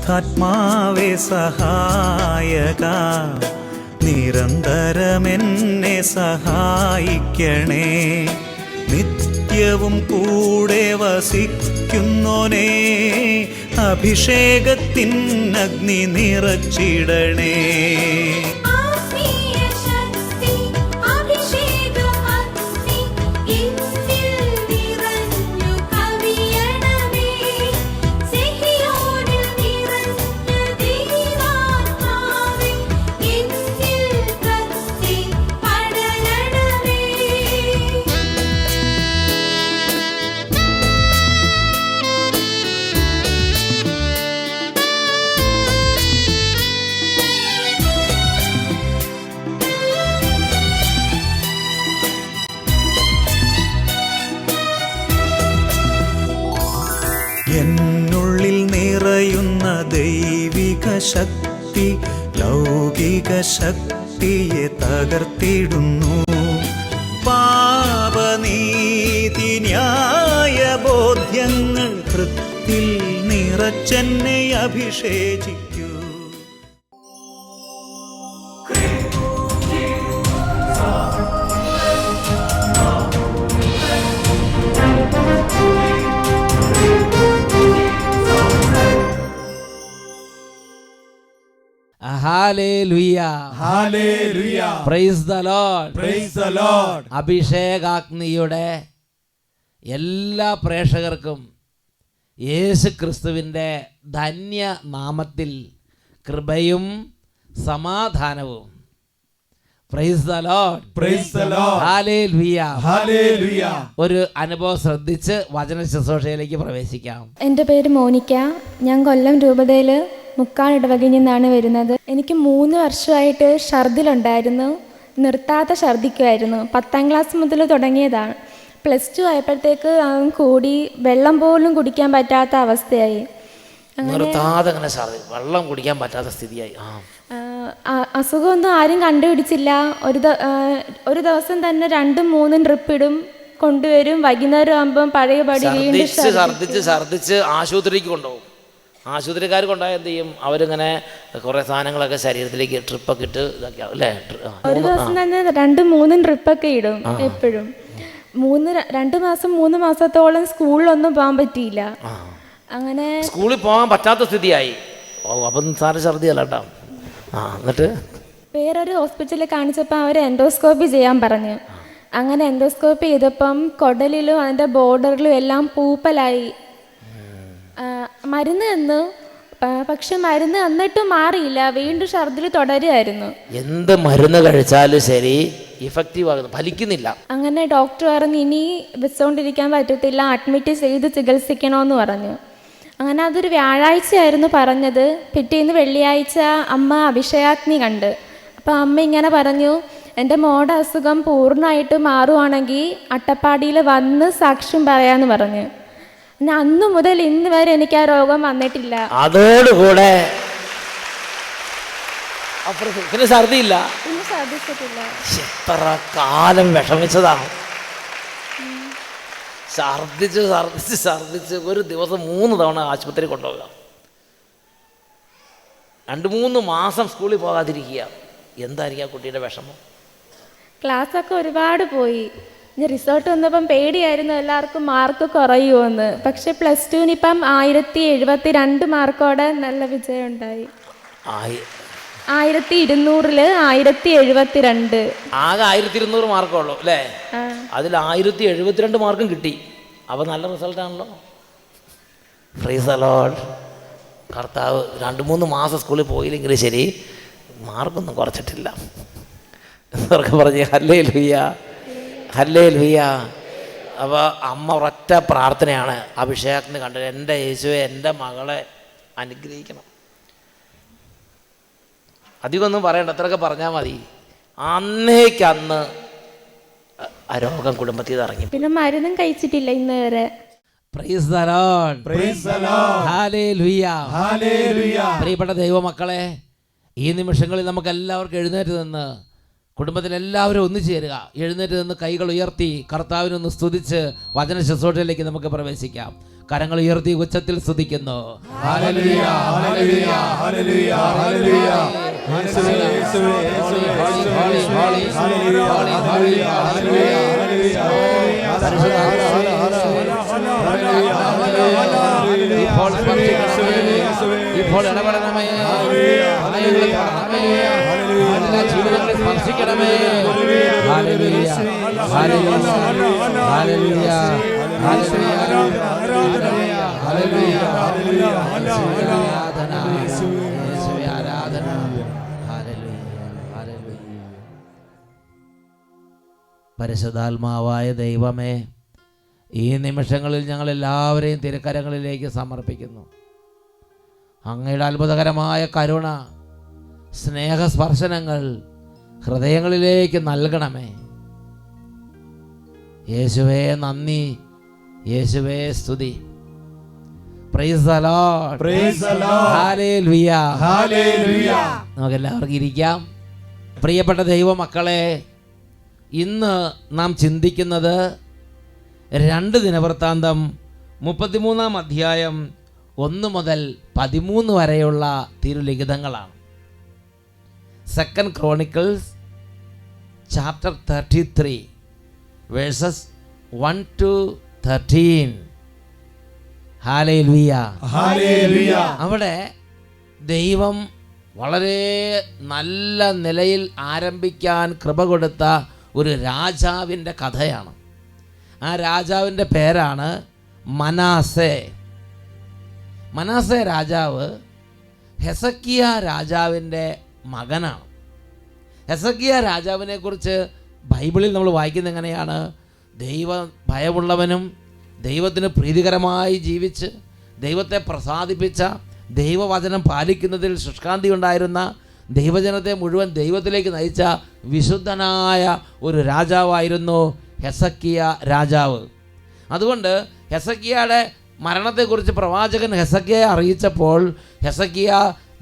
പരിശുദ്ധാത്മാവേ സഹായക, നിരന്തരമെന്നെ സഹായിക്കണേ. നിത്യവും കൂടെ വസിക്കുന്നോനേ, അഭിഷേകത്തിൻ അഗ്നി നിറച്ചിടണേ. എന്നുള്ളിൽ നിറയുന്ന ദൈവിക ശക്തി ലൗകിക ശക്തിയെ തകർത്തിടുന്നു. പാപനീതി ന്യായ ബോധ്യങ്ങൾ ഹൃത്തിൽ നിറച്ചെന്നെ അഭിഷേചിക്കൂ. Hallelujah. Hallelujah. Praise the Lord. Praise the Lord. അഭിഷേകാഗ്നിയുടെ എല്ലാ പ്രേക്ഷകർക്കും യേശു ക്രിസ്തുവിൻ്റെ ധന്യ നാമത്തിൽ കൃപയും സമാധാനവും. Praise the Lord. Praise the Lord. Hallelujah. Hallelujah. ഒരു അനുഭവം ശ്രദ്ധിച്ച് വചന ശുശ്രൂഷയിലേക്ക് പ്രവേശിക്കാം. എൻ്റെ പേര് മോനിക്ക. ഞാൻ കൊല്ലം രൂപതയിൽ മുക്കാൽ ഇടവകയിൽ നിന്നാണ് വരുന്നത്. എനിക്ക് 3 വർഷമായിട്ട് ഛർദിലുണ്ടായിരുന്നു. നിർത്താതെ ഛർദിക്കുമായിരുന്നു. 10ാം ക്ലാസ് മുതൽ തുടങ്ങിയതാണ്. +2 ആയപ്പോഴത്തേക്ക് കൂടി വെള്ളം പോലും കുടിക്കാൻ പറ്റാത്ത അവസ്ഥയായി. നിർത്താതെ വെള്ളം കുടിക്കാൻ പറ്റാത്ത സ്ഥിതിയായി. അസുഖമൊന്നും ആരും കണ്ടുപിടിച്ചില്ല. ഒരു ദിവസം തന്നെ 2-3 ട്രിപ്പ് ഇടും, കൊണ്ടുവരും. വൈകുന്നേരം ആകുമ്പം പഴയപടി വീണ്ടും ഛർദിച്ച് ആശുപത്രിക്ക് കൊണ്ടുപോകും. ആശുപത്രിക്കാർ കൊണ്ടുപോയാൽ എന്ത് ചെയ്യും? അവരിങ്ങനെ കുറേ സാധനങ്ങളൊക്കെ ശരീരത്തിലേക്ക് ട്രിപ്പൊക്കെ ഇട്ട് ഇതൊക്കെ അല്ലേ. ഒരു ദിവസം തന്നെ 2-3 ട്രിപ്പൊക്കെ ഇടും എപ്പോഴും. 2 മാസം 3 മാസത്തോളം സ്കൂളിലൊന്നും പോകാൻ പറ്റിയില്ല. അങ്ങനെ സ്കൂളിൽ പോകാൻ പറ്റാത്ത സ്ഥിതിയായി. അപ്പം സാറ് ഛർദിയല്ല കേട്ടോ. എന്നിട്ട് വേറൊരു ഹോസ്പിറ്റലിൽ കാണിച്ചപ്പോൾ അവർ എൻഡോസ്കോപ്പി ചെയ്യാൻ പറഞ്ഞു. അങ്ങനെ എൻഡോസ്കോപ്പി ചെയ്തപ്പം കുടലിലും അതിൻ്റെ ബോർഡറിലും എല്ലാം പൂപ്പലായി. മരുന്ന് തന്നു, പക്ഷെ മരുന്ന് എന്നിട്ടും മാറിയില്ല. വീണ്ടും ഛർദിൽ തുടരുമായിരുന്നു. എന്ത് മരുന്ന് കഴിച്ചാലും ശരി ഇഫക്റ്റീവ് ആകുന്നു, ഫലിക്കുന്നില്ല. അങ്ങനെ ഡോക്ടർ പറഞ്ഞു ഇനി വെച്ചുകൊണ്ടിരിക്കാൻ പറ്റത്തില്ല, അഡ്മിറ്റ് ചെയ്ത് ചികിത്സിക്കണമെന്ന് പറഞ്ഞു. അങ്ങനെ അതൊരു വ്യാഴാഴ്ചയായിരുന്നു പറഞ്ഞത്. പിറ്റേന്ന് വെള്ളിയാഴ്ച അമ്മ അഭിഷേകാഗ്നി കണ്ട്. അപ്പോൾ അമ്മ ഇങ്ങനെ പറഞ്ഞു, എൻ്റെ മോടെ അസുഖം പൂർണ്ണമായിട്ട് മാറുവാണെങ്കിൽ അട്ടപ്പാടിയിൽ വന്ന് സാക്ഷ്യം പറയാമെന്ന് പറഞ്ഞു. പിന്നെ അന്നു മുതൽ ഇന്ന് വരെ എനിക്ക് ആ രോഗം വന്നിട്ടില്ല. അതോടുകൂടെ പിന്നെ ഛർദിയില്ല. പിന്നെ ഛർദിച്ചിട്ടില്ല. എത്ര കാലം വിഷമിച്ചതാണ്. ഛർദിച്ച് ഒരു ദിവസം 3 തവണ ആശുപത്രി കൊണ്ടുപോകുക. 2-3 മാസം സ്കൂളിൽ പോകാതിരിക്കുക. എന്തായിരിക്കും ആ കുട്ടിയുടെ വിഷമം? ക്ലാസ്സൊക്കെ ഒരുപാട് പോയി. റിസൾട്ട് വന്നപ്പം പേടിയായിരുന്നു എല്ലാവർക്കും മാർക്ക് കുറയുമെന്ന്. പക്ഷെ +2 ഇപ്പം 1072 മാർക്കോടെ നല്ല വിജയം ഉണ്ടായി. 1200-ൽ 1072. ആകെ 1200 മാർക്കുള്ളൂ അല്ലേ? അതിൽ 1072 മാർക്കും കിട്ടി. അപ്പോൾ നല്ല റിസൾട്ടാണല്ലോ. Praise the Lord. കർത്താവ് 2-3 മാസം സ്കൂളിൽ പോയില്ലെങ്കിൽ ശരി, മാർക്കൊന്നും കുറച്ചിട്ടില്ല എന്നൊക്കെ പറഞ്ഞ് ഹല്ലേലൂയ ഹല്ലേലൂയ. അപ്പോൾ അമ്മ ഒരൊറ്റ പ്രാർത്ഥനയാണ് അഭിഷേകത്തിന് കണ്ടത്, എൻ്റെ യേശുവെ എൻ്റെ മകളെ അനുഗ്രഹിക്കണം. അധികമൊന്നും പറയണ്ട, അത്രയൊക്കെ പറഞ്ഞാൽ മതി. അന്നേക്കന്ന് ആ രോഗം കുടുംബത്തിൽ നിന്ന് ഇറങ്ങി. പിന്നെ മരുന്നും കഴിച്ചിട്ടില്ല ഇന്ന് വരെ. Praise the Lord. Praise the Lord. Hallelujah hallelujah. പ്രിയപ്പെട്ട ദൈവമക്കളെ, ഈ നിമിഷങ്ങളിൽ നമുക്ക് എല്ലാവർക്കും എഴുന്നേറ്റ് നിന്ന് കുടുംബത്തിലെല്ലാവരും ഒന്നിച്ചു ചേരുക. എഴുന്നേറ്റ് നിന്ന് കൈകൾ ഉയർത്തി കർത്താവിനൊന്ന് സ്തുതിച്ച് വചന ശുശ്രൂഷയിലേക്ക് നമുക്ക് പ്രവേശിക്കാം. കരങ്ങൾ ഉയർത്തി ഉച്ചത്തിൽ സ്തുതിക്കുന്നു. ഹല്ലേലൂയ ഹല്ലേലൂയ ഹല്ലേലൂയ ഹല്ലേലൂയ യേശുവേ യേശുവേ യേശുവേ ഹല്ലേലൂയ ഹല്ലേലൂയ ഹല്ലേലൂയ ഇപ്പോൾ ഇപ്പോൾ ഇടപെടണമേ, എല്ലാ ജീവിതങ്ങളെ സ്പർശിക്കണമേ. ഹല്ലേലൂയ ഹല്ലേലൂയ ഹല്ലേലൂയ പരിശുദ്ധാത്മാവായ ദൈവമേ, ഈ നിമിഷങ്ങളിൽ ഞങ്ങൾ എല്ലാവരെയും തിരുക്കരങ്ങളിലേക്ക് സമർപ്പിക്കുന്നു. അങ്ങയുടെ അത്ഭുതകരമായ കരുണ, സ്നേഹസ്പർശനങ്ങൾ ഹൃദയങ്ങളിലേക്ക് നൽകണമേ. യേശുവേ നന്ദി, യേശുവേ സ്തുതി. Praise the Lord, praise the Lord, hallelujah hallelujah. നമുക്ക് എല്ലാവർക്കും ഇരിക്കാം. പ്രിയപ്പെട്ട ദൈവമക്കളെ, ഇന്ന് നാം ചിന്തിക്കുന്നത് 2 ദിനവൃത്താന്തം 33 അധ്യായം 1 മുതൽ 13 വരെയുള്ള തിരുലിഖിതങ്ങളാണ്. 2 Chronicles chapter 33 verses 1 to 13. Hallelujah hallelujah. അവിടെ ദൈവം വളരെ നല്ല നിലയിൽ ആരംഭിക്കാൻ കൃപ കൊടുത്ത ഒരു രാജാവിൻ്റെ കഥയാണ്. ആ രാജാവിൻ്റെ പേരാണ് മനാസെ. മനാസെ രാജാവ് ഹെസക്കിയ രാജാവിൻ്റെ മകനാണ്. ഹെസക്കിയ രാജാവിനെ കുറിച്ച് ബൈബിളിൽ നമ്മൾ വായിക്കുന്നത് എങ്ങനെയാണ്? ദൈവ ഭയമുള്ളവനും ദൈവത്തിന് പ്രീതികരമായി ജീവിച്ച് ദൈവത്തെ പ്രസാദിപ്പിച്ച, ദൈവവചനം പാലിക്കുന്നതിൽ ശുഷ്കാന്തി ഉണ്ടായിരുന്ന, ദൈവജനത്തെ മുഴുവൻ ദൈവത്തിലേക്ക് നയിച്ച വിശുദ്ധനായ ഒരു രാജാവായിരുന്നു ഹെസക്കിയ രാജാവ്. അതുകൊണ്ട് ഹെസക്കിയയുടെ മരണത്തെക്കുറിച്ച് പ്രവാചകൻ ഹെസക്കിയയെ അറിയിച്ചപ്പോൾ ഹെസക്കിയ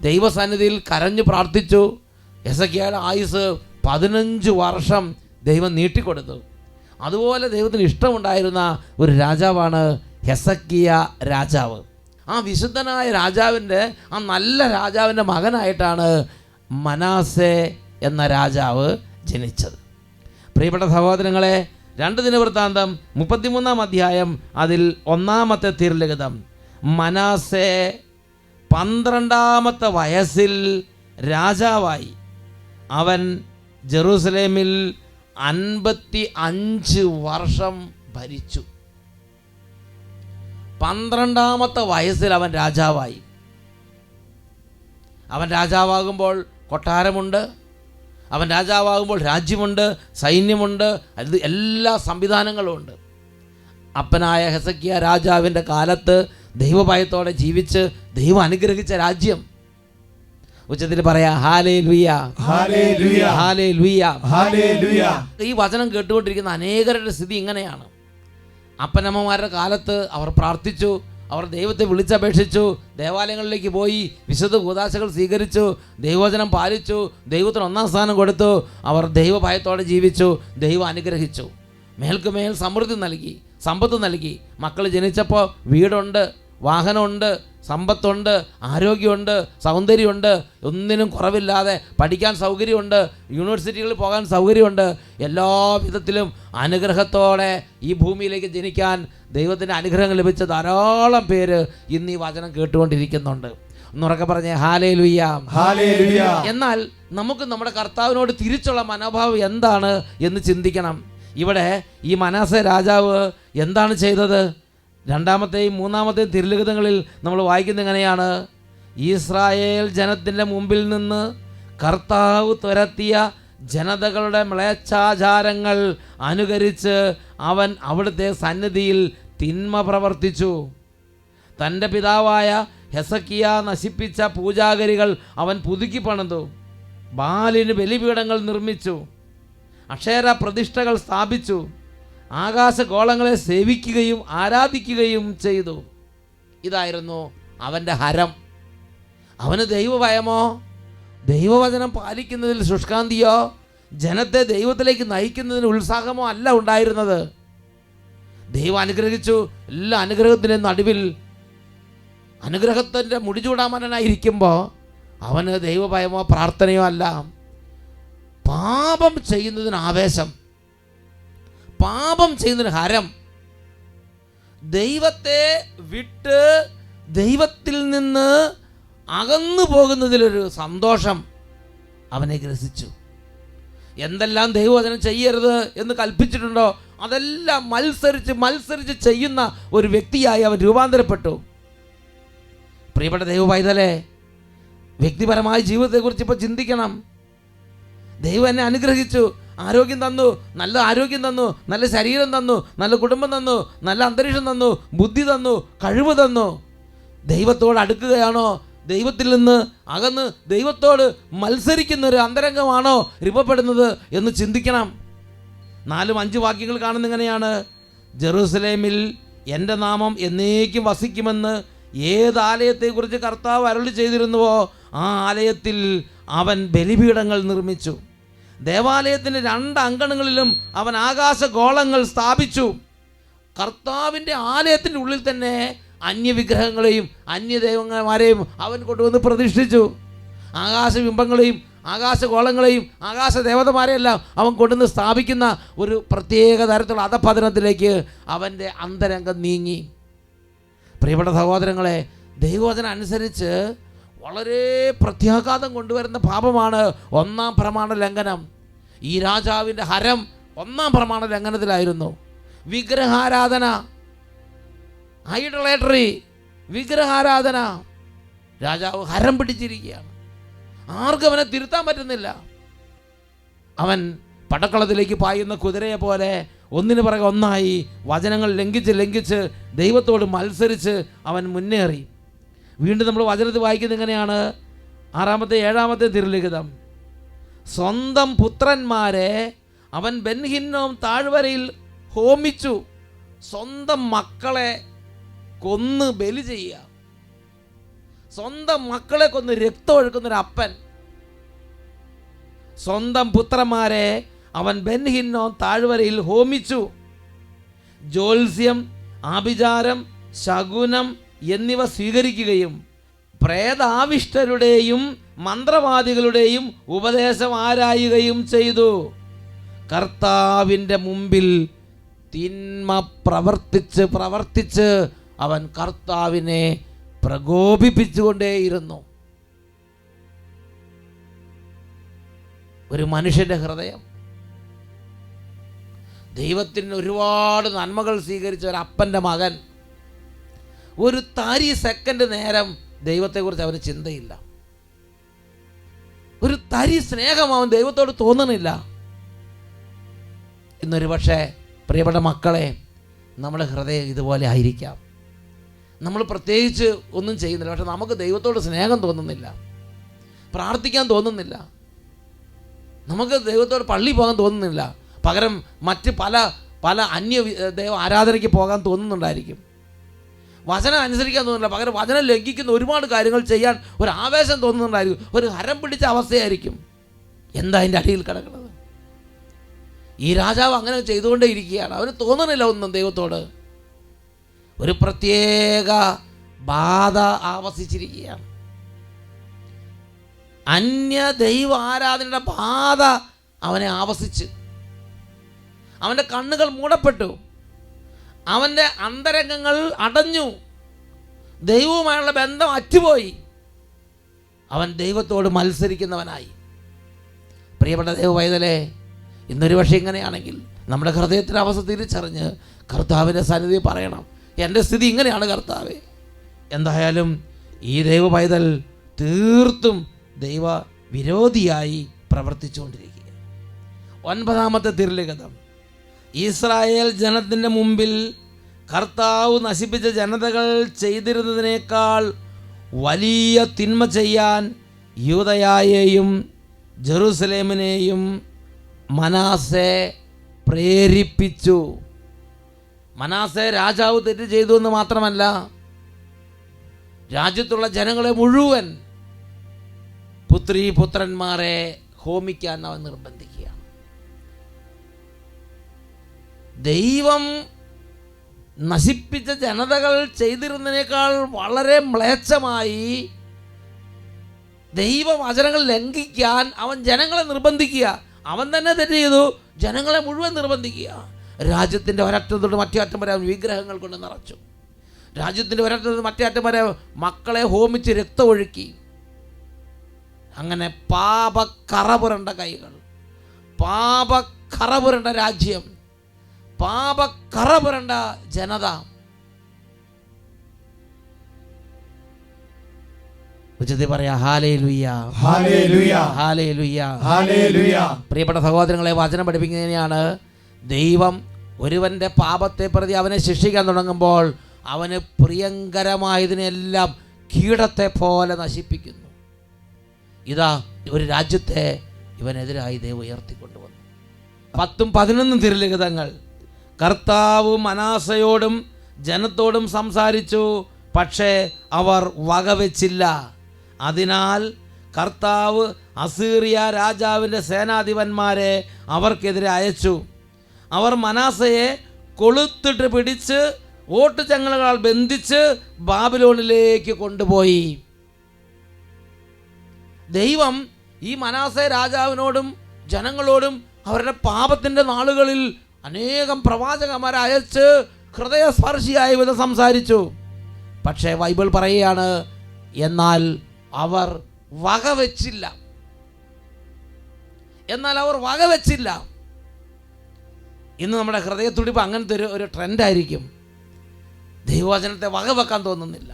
ദൈവസന്നിധിയിൽ കരഞ്ഞു പ്രാർത്ഥിച്ചു. ഹെസക്കിയയുടെ ആയുസ് 15 വർഷം ദൈവം നീട്ടിക്കൊടുത്തു. അതുപോലെ ദൈവത്തിന് ഇഷ്ടമുണ്ടായിരുന്ന ഒരു രാജാവാണ് ഹെസക്കിയ രാജാവ്. ആ വിശുദ്ധനായ രാജാവിൻ്റെ, ആ നല്ല രാജാവിൻ്റെ മകനായിട്ടാണ് മനാസെ എന്ന രാജാവ് ജനിച്ചത്. പ്രിയപ്പെട്ട സഹോദരങ്ങളെ, 2 ദിനവൃത്താന്തം 33 അധ്യായം അതിൽ 1-ാമത്തെ തിരുലിഖിതം. മനാസെ 12-ാമത്തെ വയസ്സിൽ രാജാവായി. അവൻ ജെറൂസലേമിൽ 55 വർഷം ഭരിച്ചു. 12-ാമത്തെ വയസ്സിൽ അവൻ രാജാവായി. അവൻ രാജാവാകുമ്പോൾ കൊട്ടാരമുണ്ട്, അവൻ രാജാവാകുമ്പോൾ രാജ്യമുണ്ട്, സൈന്യമുണ്ട്, അത് എല്ലാ സംവിധാനങ്ങളും ഉണ്ട്. അപ്പനായ ഹെസക്കിയ രാജാവിൻ്റെ കാലത്ത് ദൈവഭയത്തോടെ ജീവിച്ച് ദൈവം അനുഗ്രഹിച്ച രാജ്യം. ഉച്ചത്തിൽ പറയാ ഹല്ലേലൂയ ഹല്ലേലൂയ ഹല്ലേലൂയ ഹല്ലേലൂയ. ഈ വചനം കേട്ടുകൊണ്ടിരിക്കുന്ന അനേകരുടെ സ്ഥിതി ഇങ്ങനെയാണ്. അപ്പനമ്മമാരുടെ കാലത്ത് അവർ പ്രാർത്ഥിച്ചു, അവർ ദൈവത്തെ വിളിച്ചപേക്ഷിച്ചു, ദേവാലയങ്ങളിലേക്ക് പോയി, വിശുദ്ധ കൂദാശകൾ സ്വീകരിച്ചു, ദൈവവചനം പാലിച്ചു, ദൈവത്തിന് 1-ാം സ്ഥാനം കൊടുത്തു. അവർ ദൈവഭയത്തോടെ ജീവിച്ചു, ദൈവം അനുഗ്രഹിച്ചു, മേൽക്കുമേൽ സമൃദ്ധി നൽകി, സമ്പത്ത് നൽകി. മക്കൾ ജനിച്ചപ്പോൾ വീടുണ്ട്, വാഹനമുണ്ട്, സമ്പത്തുണ്ട്, ആരോഗ്യമുണ്ട്, സൗന്ദര്യമുണ്ട്, ഒന്നിനും കുറവില്ലാതെ പഠിക്കാൻ സൗകര്യമുണ്ട്, യൂണിവേഴ്സിറ്റികളിൽ പോകാൻ സൗകര്യമുണ്ട്. എല്ലാ വിധത്തിലും അനുഗ്രഹത്തോടെ ഈ ഭൂമിയിലേക്ക് ജനിക്കാൻ ദൈവത്തിൻ്റെ അനുഗ്രഹം ലഭിച്ച ധാരാളം പേര് ഇന്ന് ഈ വചനം കേട്ടുകൊണ്ടിരിക്കുന്നുണ്ട്. ഒന്നുറക്കെ പറഞ്ഞേ ഹല്ലേലൂയ ഹല്ലേലൂയ. എന്നാൽ നമുക്ക് നമ്മുടെ കർത്താവിനോട് തിരിച്ചുള്ള മനോഭാവം എന്താണ് എന്ന് ചിന്തിക്കണം. ഇവിടെ ഈ മനാസെ രാജാവ് എന്താണ് ചെയ്തത്? 2-ാമത്തെയും 3-ാമത്തെയും തിരുലിഖിതങ്ങളിൽ നമ്മൾ വായിക്കുന്നത് എങ്ങനെയാണ്? ഇസ്രായേൽ ജനത്തിൻ്റെ മുമ്പിൽ നിന്ന് കർത്താവ് തുരത്തിയ ജനതകളുടെ മ്ലേച്ഛാചാരങ്ങൾ അനുകരിച്ച് അവൻ അവിടുത്തെ സന്നിധിയിൽ തിന്മ പ്രവർത്തിച്ചു. തൻ്റെ പിതാവായ ഹെസക്കിയ നശിപ്പിച്ച പൂജാഗിരികൾ അവൻ പുതുക്കി പണിതു. ബാലിന് ബലിപീഠങ്ങൾ നിർമ്മിച്ചു, അക്ഷേര പ്രതിഷ്ഠകൾ സ്ഥാപിച്ചു, ആകാശഗോളങ്ങളെ സേവിക്കുകയും ആരാധിക്കുകയും ചെയ്തു. ഇതായിരുന്നു അവൻ്റെ ഹരം. അവന് ദൈവഭയമോ ദൈവവചനം പാലിക്കുന്നതിൽ ശുഷ്കാന്തിയോ ജനത്തെ ദൈവത്തിലേക്ക് നയിക്കുന്നതിന് ഉത്സാഹമോ അല്ല ഉണ്ടായിരുന്നത്. ദൈവം അനുഗ്രഹിച്ചു. എല്ലാ അനുഗ്രഹത്തിൻ്റെ നടുവിൽ അനുഗ്രഹത്തിൻ്റെ മുടിചൂടാമനായിരിക്കുമ്പോൾ അവന് ദൈവഭയമോ പ്രാർത്ഥനയോ അല്ല, പാപം ചെയ്യുന്നതിന് ആവേശം, പാപം ചെയ്യുന്നതിന് ഹരം. ദൈവത്തെ വിട്ട് ദൈവത്തിൽ നിന്ന് അകന്നു പോകുന്നതിലൊരു സന്തോഷം അവനെ ഗ്രസിച്ചു. എന്തെല്ലാം ദൈവവചനം ചെയ്യരുത് എന്ന് കൽപ്പിച്ചിട്ടുണ്ടോ അതെല്ലാം മത്സരിച്ച് ചെയ്യുന്ന ഒരു വ്യക്തിയായി അവൻ രൂപാന്തരപ്പെട്ടു. പ്രിയപ്പെട്ട ദൈവപൈതലേ, വ്യക്തിപരമായ ജീവിതത്തെക്കുറിച്ച് ഇപ്പോൾ ചിന്തിക്കണം. ദൈവം എന്നെ അനുഗ്രഹിച്ചു, ആരോഗ്യം തന്നു, നല്ല ആരോഗ്യം തന്നു, നല്ല ശരീരം തന്നു, നല്ല കുടുംബം തന്നു, നല്ല അന്തരീക്ഷം തന്നു, ബുദ്ധി തന്നു, കഴിവ് തന്നു. ദൈവത്തോട് അടുക്കുകയാണോ, ദൈവത്തിൽ നിന്ന് അകന്ന് ദൈവത്തോട് മത്സരിക്കുന്ന ഒരു അന്തരംഗമാണോ രൂപപ്പെടുന്നത് എന്ന് ചിന്തിക്കണം. 4-5 വാക്യങ്ങൾ കാണുന്ന ഇങ്ങനെയാണ്: ജെറൂസലേമിൽ എൻ്റെ നാമം എന്നേക്കും വസിക്കുമെന്ന് ഏത് ആലയത്തെക്കുറിച്ച് കർത്താവ് അരുളി ചെയ്തിരുന്നുവോ ആ ആലയത്തിൽ അവൻ ബലിപീഠങ്ങൾ നിർമ്മിച്ചു. ദേവാലയത്തിൻ്റെ 2 അങ്കണങ്ങളിലും അവൻ ആകാശഗോളങ്ങൾ സ്ഥാപിച്ചു. കർത്താവിൻ്റെ ആലയത്തിൻ്റെ ഉള്ളിൽ തന്നെ അന്യവിഗ്രഹങ്ങളെയും അന്യദൈവന്മാരെയും അവൻ കൊണ്ടുവന്ന് പ്രതിഷ്ഠിച്ചു. ആകാശബിംബങ്ങളെയും ആകാശഗോളങ്ങളെയും ആകാശദേവതമാരെയെല്ലാം അവൻ കൊണ്ടുവന്ന് സ്ഥാപിക്കുന്ന ഒരു പ്രത്യേക തരത്തിലുള്ള അധപതനത്തിലേക്ക് അവൻ്റെ അന്തരംഗം നീങ്ങി. പ്രിയപ്പെട്ട സഹോദരങ്ങളെ, ദൈവവചനം അനുസരിച്ച് വളരെ പ്രത്യാഘാതം കൊണ്ടുവരുന്ന പാപമാണ് 1-ാം പ്രമാണ ലംഘനം. ഈ രാജാവിൻ്റെ ഹരം 1-ാം പ്രമാണ ലംഘനത്തിലായിരുന്നു. വിഗ്രഹാരാധന, ഐഡോളേറ്ററി, വിഗ്രഹാരാധന. രാജാവ് ഹരം പിടിച്ചിരിക്കുകയാണ്. ആർക്കും അവനെ തിരുത്താൻ പറ്റുന്നില്ല. അവൻ പടക്കളത്തിലേക്ക് പായുന്ന കുതിരയെ പോലെ ഒന്നിനു പിറകെ ഒന്നായി വചനങ്ങൾ ലംഘിച്ച് ദൈവത്തോട് മത്സരിച്ച് അവൻ മുന്നേറി. വീണ്ടും നമ്മൾ വചനത്തിൽ വായിക്കുന്നത് എങ്ങനെയാണ്? 6-ാമത്തെ 7-ാമത്തെ തിരുലിഖിതം: സ്വന്തം പുത്രന്മാരെ അവൻ ബെൻഹിന്നോം താഴ്വരയിൽ ഹോമിച്ചു. സ്വന്തം മക്കളെ കൊന്ന് ബലി ചെയ്യുക, സ്വന്തം മക്കളെ കൊന്ന് രക്തം ഒഴുക്കുന്നൊരപ്പൻ. സ്വന്തം പുത്രന്മാരെ അവൻ ബെൻഹിന്നോം താഴ്വരയിൽ ഹോമിച്ചു. ജ്യോത്സ്യം, ആഭിചാരം, ശകുനം എന്നിവ സ്വീകരിക്കുകയും പ്രേതാവിഷ്ടരുടെയും മന്ത്രവാദികളുടെയും ഉപദേശം ആരായുകയും ചെയ്തു. കർത്താവിൻ്റെ മുമ്പിൽ തിന്മ പ്രവർത്തിച്ച് അവൻ കർത്താവിനെ പ്രകോപിപ്പിച്ചുകൊണ്ടേയിരുന്നു. ഒരു മനുഷ്യൻ്റെ ഹൃദയം ദൈവത്തിന് ഒരുപാട് നന്മകൾ സ്വീകരിച്ച ഒരു അപ്പൻ്റെ മകൻ ഒരു തരി സെക്കൻഡ് നേരം ദൈവത്തെക്കുറിച്ച് അവന് ചിന്തയില്ല. ഒരു തരി സ്നേഹം അവൻ ദൈവത്തോട് തോന്നണില്ല. ഇന്നൊരു പക്ഷേ പ്രിയപ്പെട്ട മക്കളെ, നമ്മുടെ ഹൃദയം ഇതുപോലെ ആയിരിക്കാം. നമ്മൾ പ്രത്യേകിച്ച് ഒന്നും ചെയ്യുന്നില്ല, പക്ഷെ നമുക്ക് ദൈവത്തോട് സ്നേഹം തോന്നുന്നില്ല, പ്രാർത്ഥിക്കാൻ തോന്നുന്നില്ല, നമുക്ക് ദൈവത്തോട് പള്ളി പോകാൻ തോന്നുന്നില്ല. പകരം മറ്റ് പല അന്യ ദൈവ ആരാധനയ്ക്ക് പോകാൻ തോന്നുന്നുണ്ടായിരിക്കും. വചനം അനുസരിക്കാൻ തോന്നുന്നില്ല, പകരം വചനം ലംഘിക്കുന്ന ഒരുപാട് കാര്യങ്ങൾ ചെയ്യാൻ ഒരു ആവേശം തോന്നുന്നുണ്ടായിരിക്കും. ഒരു ഹരം പിടിച്ച അവസ്ഥയായിരിക്കും. എന്താ അതിൻ്റെ അടിയിൽ കിടക്കുന്നത്? ഈ രാജാവ് അങ്ങനെ ചെയ്തുകൊണ്ടേ ഇരിക്കുകയാണ്. അവന് തോന്നണില്ല ഒന്നും ദൈവത്തോട്. ഒരു പ്രത്യേക ബാധ ആവസിച്ചിരിക്കുകയാണ്. അന്യ ദൈവ ആരാധനയുടെ ബാധ അവനെ ആവസിച്ച് അവൻ്റെ കണ്ണുകൾ മൂടപ്പെട്ടു, അവൻ്റെ അന്തരംഗങ്ങൾ അടഞ്ഞു, ദൈവവുമായുള്ള ബന്ധം അറ്റുപോയി. അവൻ ദൈവത്തോട് മത്സരിക്കുന്നവനായി. പ്രിയപ്പെട്ട ദൈവപൈതലേ, ഇന്നൊരു പക്ഷേ ഇങ്ങനെയാണെങ്കിൽ നമ്മുടെ ഹൃദയത്തിൻ്റെ അവസ്ഥ തിരിച്ചറിഞ്ഞ് കർത്താവിൻ്റെ സന്നിധി പറയണം, എൻ്റെ സ്ഥിതി ഇങ്ങനെയാണ് കർത്താവേ. എന്തായാലും ഈ ദൈവപൈതൽ തീർത്തും ദൈവ വിരോധിയായി പ്രവർത്തിച്ചുകൊണ്ടിരിക്കുക. 9-ാമത്തെ തിരുലിഖിതം: ഇസ്രായേൽ ജനത്തിൻ്റെ മുമ്പിൽ കർത്താവ് നശിപ്പിച്ച ജനതകൾ ചെയ്തിരുന്നതിനേക്കാൾ വലിയ തിന്മ ചെയ്യാൻ യൂദയായെയും ജെറൂസലേമിനെയും മനാസെ പ്രേരിപ്പിച്ചു. മനാസെ രാജാവ് തെറ്റ് ചെയ്തു എന്ന് മാത്രമല്ല, രാജ്യത്തുള്ള ജനങ്ങളെ മുഴുവൻ പുത്രന്മാരെ ഹോമിക്കാൻ അവൻ നിർബന്ധിക്കുകയാണ്. ദൈവം നശിപ്പിച്ച ജനതകൾ ചെയ്തിരുന്നതിനേക്കാൾ വളരെ മ്ലേച്ഛമായി ദൈവവചനങ്ങൾ ലംഘിക്കാൻ അവൻ ജനങ്ങളെ നിർബന്ധിക്കുക. അവൻ തന്നെ തെറ്റ് ചെയ്തു, ജനങ്ങളെ മുഴുവൻ നിർബന്ധിക്കുക. രാജ്യത്തിൻ്റെ ഒരറ്റം തൊട്ട് മറ്റേ അറ്റം വരെ അവൻ വിഗ്രഹങ്ങൾ കൊണ്ട് നിറച്ചു. രാജ്യത്തിൻ്റെ ഒരറ്റം തൊട്ട് മറ്റേ അറ്റം വരെ മക്കളെ ഹോമിച്ച് രക്തമൊഴുക്കി. അങ്ങനെ പാപക്കറ പുരണ്ട കൈകൾ, പാപക്കറ പുരണ്ട രാജ്യം, പാപക്കറ പുരണ്ട ജനത. ഉച്ചത്തിൽ പറയാ ഹല്ലേലൂയ, ഹല്ലേലൂയ, ഹല്ലേലൂയ, ഹല്ലേലൂയ. പ്രിയപ്പെട്ട സഹോദരങ്ങളെ, വചനം പഠിപ്പിക്കുന്നതിനെയാണ് ദൈവം ഒരുവൻ്റെ പാപത്തെ പ്രതി അവനെ ശിക്ഷിക്കാൻ തുടങ്ങുമ്പോൾ അവന് പ്രിയങ്കരമായതിനെല്ലാം കീടത്തെ പോലെ നശിപ്പിക്കുന്നു. ഇതാ ഒരു രാജ്യത്തെ ഇവനെതിരായി ദൈവം ഉയർത്തിക്കൊണ്ടുവന്നു. 10-11 തിരുലിഖിതങ്ങൾ കർത്താവ് മനാസയോടും ജനത്തോടും സംസാരിച്ചു, പക്ഷേ അവർ വകവെച്ചില്ല. അതിനാൽ കർത്താവ് അസീറിയ രാജാവിൻ്റെ സേനാധിപന്മാരെ അവർക്കെതിരെ അയച്ചു. അവർ മനാസയെ കൊളുത്തിട്ട് പിടിച്ച് ഓട്ടുചങ്ങലകളാൽ ബന്ധിച്ച് ബാബിലോണിലേക്ക് കൊണ്ടുപോയി. ദൈവം ഈ മനാസെ രാജാവിനോടും ജനങ്ങളോടും അവരുടെ പാപത്തിൻ്റെ നാളുകളിൽ അനേകം പ്രവാചകന്മാരെ അയച്ച് ഹൃദയസ്പർശിയായ വിധം സംസാരിച്ചു. പക്ഷേ ബൈബിൾ പറയുകയാണ്, എന്നാൽ അവർ വകവെച്ചില്ല. ഇന്ന് നമ്മുടെ ഹൃദയത്തുടിപ്പ് അങ്ങനത്തെ ഒരു ട്രെൻഡായിരിക്കും. ദൈവവചനത്തെ വകവെക്കാൻ തോന്നുന്നില്ല,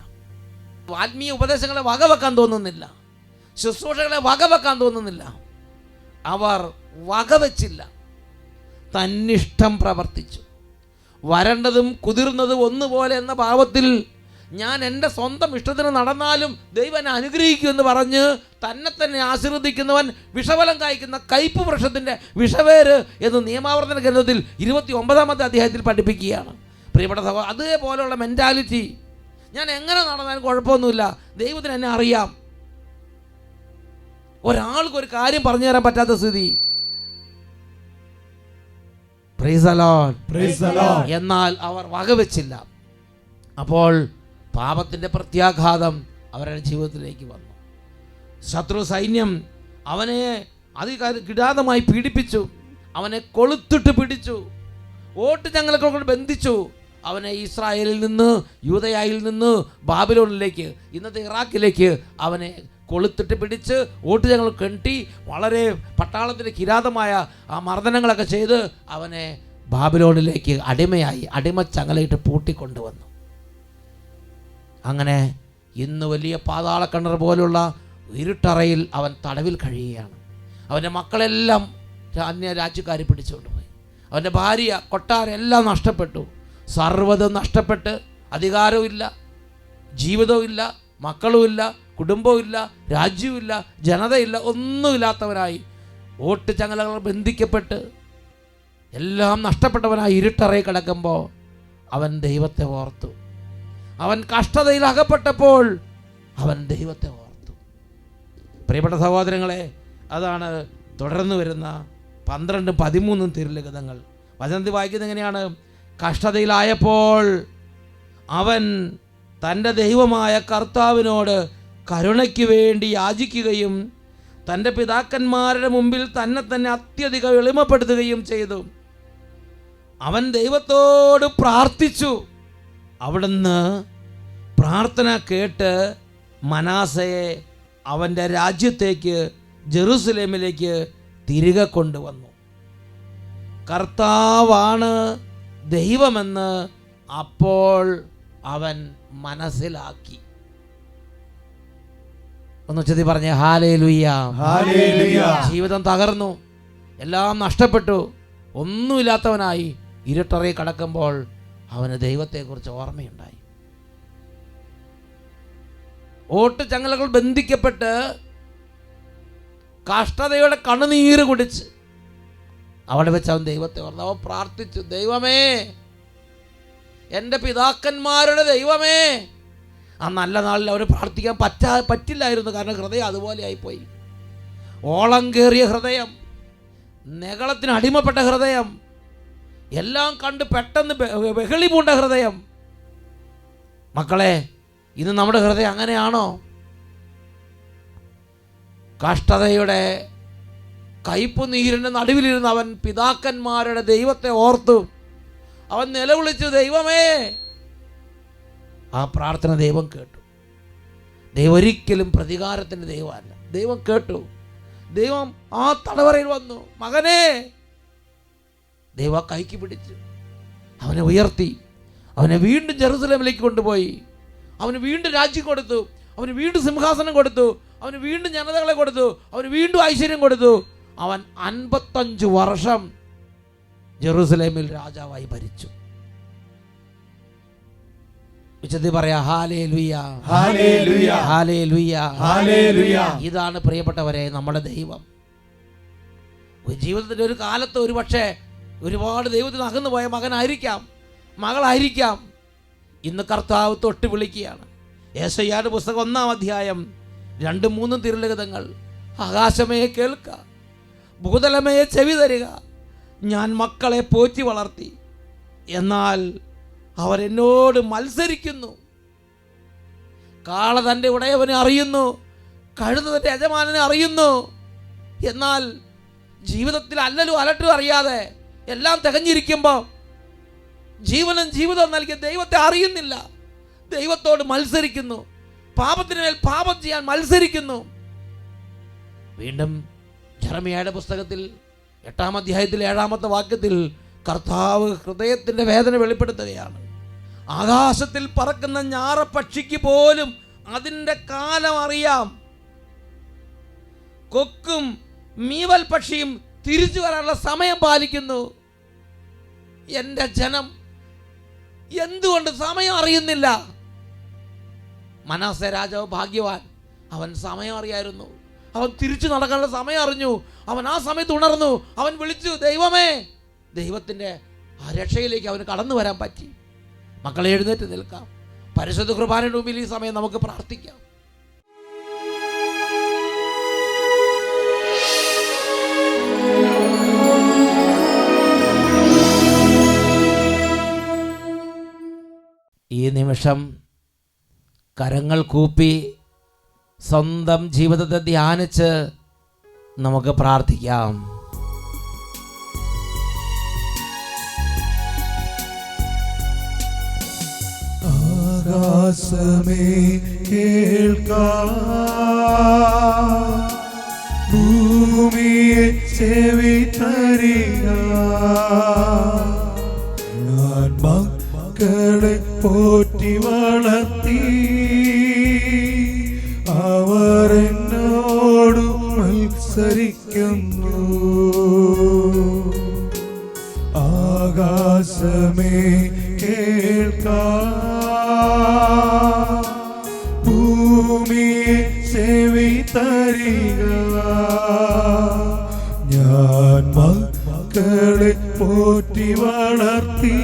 ആത്മീയ ഉപദേശങ്ങളെ വകവെക്കാൻ തോന്നുന്നില്ല, ശുശ്രൂഷകളെ വകവെക്കാൻ തോന്നുന്നില്ല. അവർ വകവെച്ചില്ല, തന്നിഷ്ടം പ്രവർത്തിച്ചു. വരണ്ടതും കുതിർന്നതും ഒന്നുപോലെ എന്ന ഭാവത്തിൽ ഞാൻ എൻ്റെ സ്വന്തം ഇഷ്ടത്തിന് നടന്നാലും ദൈവം എന്നെ അനുഗ്രഹിക്കുമെന്ന് പറഞ്ഞ് തന്നെ ആശീർവദിക്കുന്നവൻ വിഷഫലം കായ്ക്കുന്ന കയ്പ് വൃക്ഷത്തിൻ്റെ വിഷവേര് എന്ന് നിയമാവർത്തന ഗ്രന്ഥത്തിൽ 29-ാമത്തെ അധ്യായത്തിൽ പഠിപ്പിക്കുകയാണ്. പ്രിയപ്പെട്ട സഹോദരൻ, അതേപോലെയുള്ള മെൻറ്റാലിറ്റി, ഞാൻ എങ്ങനെ നടന്നാലും കുഴപ്പമൊന്നുമില്ല, ദൈവത്തിന് എന്നെ അറിയാം. ഒരാൾക്ക് ഒരു കാര്യം പറഞ്ഞു തരാൻ പറ്റാത്ത സ്ഥിതി. Praise the Lord, praise the Lord. എന്നാൽ അവർ വകവെച്ചില്ല. അപ്പോൾ പാപത്തിൻ്റെ പ്രത്യാഘാതം അവരുടെ ജീവിതത്തിലേക്ക് വന്നു. ശത്രു സൈന്യം അവനെ കിടാതമായി പീഡിപ്പിച്ചു, അവനെ കൊളുത്തിട്ട് പിടിച്ചു, ഓട്ടുചങ്ങലകൾ കൊണ്ട് ബന്ധിച്ചു. അവനെ ഇസ്രായേലിൽ നിന്ന്, യൂദയായിൽ നിന്ന് ബാബിലോണിലേക്ക്, ഇന്നത്തെ ഇറാഖിലേക്ക് അവനെ കൊളുത്തിട്ട് പിടിച്ച് ഓട്ടുചങ്ങൽ കെട്ടി വളരെ പട്ടാളത്തിൻ്റെ കിരാതമായ ആ മർദ്ദനങ്ങളൊക്കെ ചെയ്ത് അവനെ ബാബിലോണിലേക്ക് അടിമച്ചങ്ങലയിട്ട് പൂട്ടിക്കൊണ്ടുവന്നു. അങ്ങനെ ഇന്ന് വലിയ പാതാളക്കിണർ പോലുള്ള ഇരുട്ടറയിൽ അവൻ തടവിൽ കഴിയുകയാണ്. അവൻ്റെ മക്കളെല്ലാം അന്യ രാജ്യക്കാർ പിടിച്ചുകൊണ്ടുപോയി. അവൻ്റെ ഭാര്യ, കൊട്ടാരം എല്ലാം നഷ്ടപ്പെട്ടു. സർവ്വതും നഷ്ടപ്പെട്ട് അധികാരവുമില്ല, ജീവിതവുമില്ല, മക്കളുമില്ല, കുടുംബവുമില്ല, രാജ്യവുമില്ല, ജനതയില്ല, ഒന്നുമില്ലാത്തവനായി ഓട്ടുചങ്ങലകൾ ബന്ധിക്കപ്പെട്ട് എല്ലാം നഷ്ടപ്പെട്ടവനായി ഇരുട്ടറയിൽ കിടക്കുമ്പോൾ അവൻ ദൈവത്തെ ഓർത്തു. അവൻ കഷ്ടതയിൽ അകപ്പെട്ടപ്പോൾ അവൻ ദൈവത്തെ ഓർത്തു. പ്രിയപ്പെട്ട സഹോദരങ്ങളെ, അതാണ് തുടർന്ന് വരുന്ന 12-13 തിരുലിഖിതങ്ങൾ. വചനത്തിൽ വായിക്കുന്നത് എങ്ങനെയാണ്? കഷ്ടതയിലായപ്പോൾ അവൻ തൻ്റെ ദൈവമായ കർത്താവിനോട് കരുണയ്ക്ക് വേണ്ടി യാചിക്കുകയും തൻ്റെ പിതാക്കന്മാരുടെ മുമ്പിൽ തന്നെ അത്യധികം എളിമപ്പെടുത്തുകയും ചെയ്തു. അവൻ ദൈവത്തോട് പ്രാർത്ഥിച്ചു. അവിടുന്ന് പ്രാർത്ഥന കേട്ട് മനാസയെ അവൻ്റെ രാജ്യത്തേക്ക്, ജെറുസലേമിലേക്ക് തിരികെ കൊണ്ടുവന്നു. കർത്താവാണ് ദൈവമെന്ന് അപ്പോൾ അവൻ മനസ്സിലാക്കി. ഒന്ന് ഉച്ചത്തിൽ പറഞ്ഞേ ഹല്ലേലൂയ, ഹല്ലേലൂയ. ജീവിതം തകർന്നു, എല്ലാം നഷ്ടപ്പെട്ടു, ഒന്നുമില്ലാത്തവനായി ഇരുട്ടറയിൽ കടക്കുമ്പോൾ അവന് ദൈവത്തെക്കുറിച്ച് ഓർമ്മയുണ്ടായി. ഓട്ടുചങ്ങലകൾ ബന്ധിക്കപ്പെട്ട് കഷ്ടതയുടെ കണ്ണുനീര് കുടിച്ച് അവിടെ വെച്ച് അവൻ ദൈവത്തെ ഓർന്നു. അവൻ പ്രാർത്ഥിച്ചു, ദൈവമേ, എൻ്റെ പിതാക്കന്മാരുടെ ദൈവമേ. ആ നല്ല നാളിൽ അവർ പ്രാർത്ഥിക്കാൻ പറ്റില്ലായിരുന്നു, കാരണം ഹൃദയം അതുപോലെ ആയിപ്പോയി. ഓളം കയറിയ ഹൃദയം, നെകളത്തിന് അടിമപ്പെട്ട ഹൃദയം, എല്ലാം കണ്ട് പെട്ടെന്ന് ബഹളി പൂണ്ട ഹൃദയം. മക്കളെ, ഇന്ന് നമ്മുടെ ഹൃദയം അങ്ങനെയാണോ? കഷ്ടതയുടെ കയ്പ് നീരിൻ്റെ നടുവിലിരുന്ന് അവൻ പിതാക്കന്മാരുടെ ദൈവത്തെ ഓർത്തു. അവൻ നിലവിളിച്ചു, ദൈവമേ. ആ പ്രാർത്ഥന ദൈവം കേട്ടു. ദൈവം ഒരിക്കലും പ്രതികാരത്തിൻ്റെ ദൈവമല്ല. ദൈവം കേട്ടു. ദൈവം ആ തടവറയിൽ വന്നു. മകനെ, ദൈവം കൈക്ക് പിടിച്ചു അവനെ ഉയർത്തി. അവനെ വീണ്ടും ജെറുസലേമിലേക്ക് കൊണ്ടുപോയി. അവന് വീണ്ടും രാജ്യം കൊടുത്തു. അവന് വീണ്ടും സിംഹാസനം കൊടുത്തു. അവന് വീണ്ടും ജനതകളെ കൊടുത്തു. അവന് വീണ്ടും ഐശ്വര്യം കൊടുത്തു. അവൻ 55 വർഷം ജെറുസലേമിൽ രാജാവായി ഭരിച്ചു. ഉച്ചത്തിൽ പറയാ, ഹല്ലേലൂയ, ഹല്ലേലൂയ, ഹല്ലേലൂയ, ഹല്ലേലൂയ. ഇതാണ് പ്രിയപ്പെട്ടവരെ നമ്മുടെ ദൈവം. ഒരു ജീവിതത്തിൻ്റെ ഒരു കാലത്ത് ഒരു പക്ഷേ ഒരുപാട് ദൈവത്തിന് അകന്നു പോയ മകനായിരിക്കാം, മകളായിരിക്കാം. ഇന്ന് കർത്താവ് തൊട്ട് വിളിക്കുകയാണ്. യെശയ്യായുടെ പുസ്തകം 1-ാം അധ്യായം 2-3 തിരുലിഖിതങ്ങൾ. ആകാശമേ കേൾക്ക, ഭൂതലമേ ചെവി തരിക. ഞാൻ മക്കളെ പോറ്റി വളർത്തി, എന്നാൽ അവരെന്നോട് മത്സരിക്കുന്നു. കാള തൻ്റെ ഉടയവനെ അറിയുന്നു, കഴുത തൻ്റെ യജമാനനെ അറിയുന്നു. എന്നാൽ ജീവിതത്തിൽ അല്ലലും അലട്ടും അറിയാതെ എല്ലാം തികഞ്ഞിരിക്കുമ്പോൾ ജീവനും ജീവിതവും നൽകിയ ദൈവത്തെ അറിയുന്നില്ല. ദൈവത്തോട് മത്സരിക്കുന്നു, പാപത്തിന് മേൽ പാപം ചെയ്യാൻ മത്സരിക്കുന്നു. വീണ്ടും ജെറമ്യായുടെ പുസ്തകത്തിൽ 8-ാം അധ്യായത്തിൽ 7-ാമത്തെ വാക്യത്തിൽ കർത്താവ് ഹൃദയത്തിൻ്റെ വേദന വെളിപ്പെടുത്തുകയാണ്. ആകാശത്തിൽ പറക്കുന്ന ഞാറപ്പക്ഷിക്ക് പോലും അതിൻ്റെ കാലം അറിയാം. കൊക്കും മീവൽ പക്ഷിയും തിരിച്ചു വരാനുള്ള സമയം പാലിക്കുന്നു. എൻ്റെ ജനം എന്തുകൊണ്ട് സമയം അറിയുന്നില്ല? മനസ്സെ രാജാവ് ഭാഗ്യവാൻ. അവൻ സമയം അറിയായിരുന്നു. അവൻ തിരിച്ചു നടക്കാനുള്ള സമയം അറിഞ്ഞു. അവൻ ആ സമയത്ത് ഉണർന്നു. അവൻ വിളിച്ചു, ദൈവമേ. ദൈവത്തിൻ്റെ ആ രക്ഷയിലേക്ക് അവന് കടന്നു വരാൻ പറ്റി. മക്കളെ, എഴുന്നേറ്റ് നിൽക്കാം. പരിശുദ്ധ കുർബാനയുടെ മുമ്പിൽ ഈ സമയം നമുക്ക് പ്രാർത്ഥിക്കാം. ഈ നിമിഷം കരങ്ങൾ കൂപ്പി സ്വന്തം ജീവിതത്തെ ധ്യാനിച്ച് നമുക്ക് പ്രാർത്ഥിക്കാം. ആകാശമേ കേൾക്കാ, ഭൂമിയെ ചെവി തരിക. ഞാൻ മക്കളെ പോറ്റി വളർത്തി, അവരെന്നോട് മത്സരിക്കുന്നു. ആകാശമേ കേൾക്കാ, ഭൂമിയെ ചെവി തരിക. ഞാൻ മക്കളെ പോറ്റി വളർത്തി,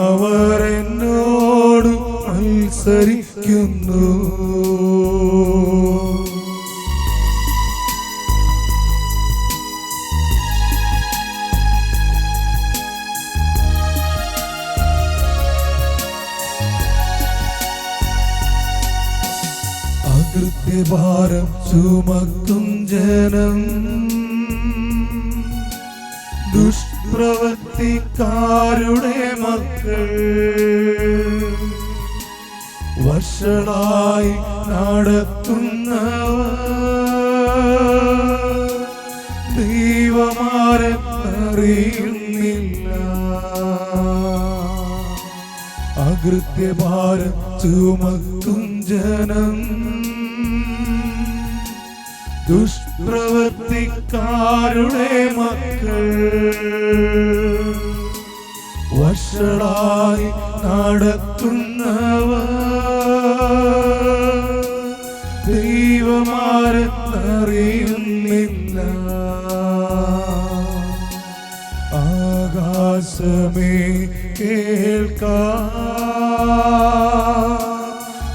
അവരെന്നോട് മത്സരിക്കുന്നു. അകൃത്യഭാരം ചുമക്കും ജനം, ദുഷ്പ്രവൃത്തിക്കാരുടെ മക്കൾ, വഷളായി നടത്തുന്നവർ, ദൈവമാരെ അറിയുന്നില്ല. അകൃത്യഭാരം ചുമക്കും ജനം, ദുഷ്പ്രവൃത്തിക്കാരുടെ മക്കൾ, വഷളായി നടത്തുന്നവർ, ദൈവമാരെ അറിയുന്നില്ല. ആകാശമേ കേൾക്കാ,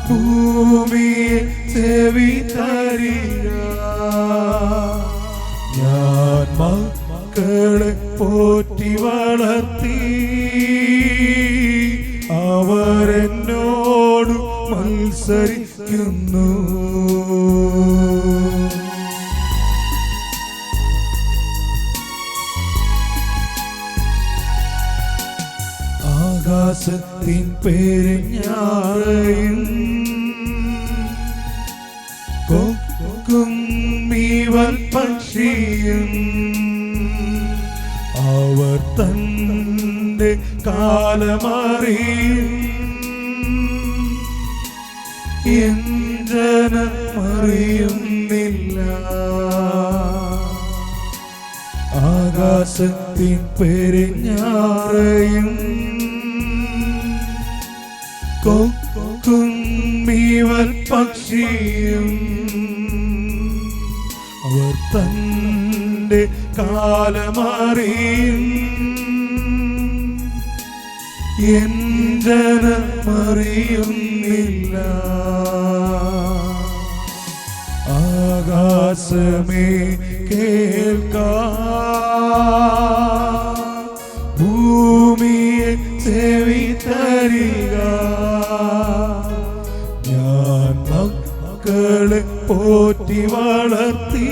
ഭൂമിയെ ചെവി തരിക. ഞാൻ മക്കളെ പോ പോറ്റി വളർത്തി അവരെന്നോട് മത്സരിക്കുന്നു. ആകാശത്തിൻ പെരുഞ്ഞാറയും കൊക്കും മീവൽ പക്ഷിയും അവർ തന്റെ കാലമറിയും എൻ ജനമറിയുന്നില്ല. ആകാശത്തിൻ പെരുഞ്ഞാറയും കൊക്കും മീവൽ പക്ഷിയും അവർ തന്റെ കാലമറിയും എൻ ജനമറിയുന്നില്ല. ആകാശമേ കേൾക്ക, ഭൂമിയെ ചെവി തരിക. ഞാൻ മക്കളെ പോറ്റി വളർത്തി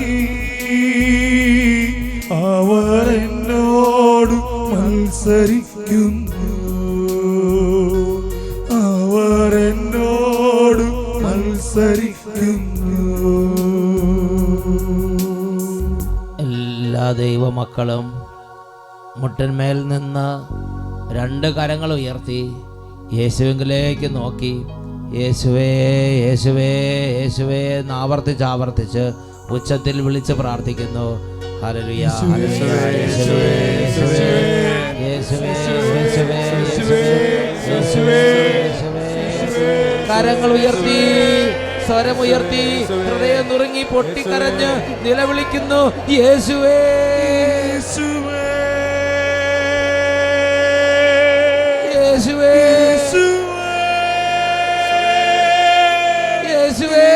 അവരെന്നോട് മത്സരിക്കുന്നു. അവരെന്നോട് മത്സരിക്കുന്നു. എല്ലാ ദൈവമക്കളും മുട്ടിന്മേൽ നിന്ന് 2 കരങ്ങൾ ഉയർത്തി യേശുവിലേക്ക് നോക്കി യേശുവേ യേശുവേ യേശുവേ എന്ന് ആവർത്തിച്ച് ഉച്ചത്തിൽ വിളിച്ച് പ്രാർത്ഥിക്കുന്നു. ഹല്ലേലൂയ ഹല്ലേലൂയ യേശുവേ യേശുവേ യേശുവേ യേശുവേ യേശുവേ യേശുവേ. കരങ്ങൾ ഉയർത്തി, സ്വരമുയർത്തി, ഹൃദയം നുറുങ്ങി പൊട്ടിക്കരഞ്ഞ് നിലവിളിക്കുന്നു യേശുവേ യേശുവേ യേശുവേ യേശുവേ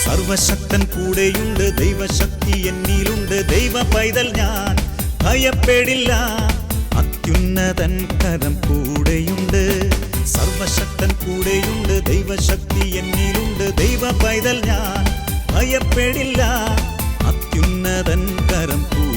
സർവശക്തൻ കൂടെയുണ്ട്, ദൈവശക്തി എന്നിലുണ്ട്. ദൈവ പൈതൽ ഞാൻ ഭയപ്പെടില്ല, അത്യുന്നതൻ കരം കൂടെയുണ്ട്. സർവശക്തൻ കൂടെയുണ്ട്, ദൈവശക്തി എന്നിലുണ്ട്. ദൈവ പൈതൽ ഞാൻ ഭയപ്പെടില്ല, അത്യുന്നതൻ കരം കൂടെ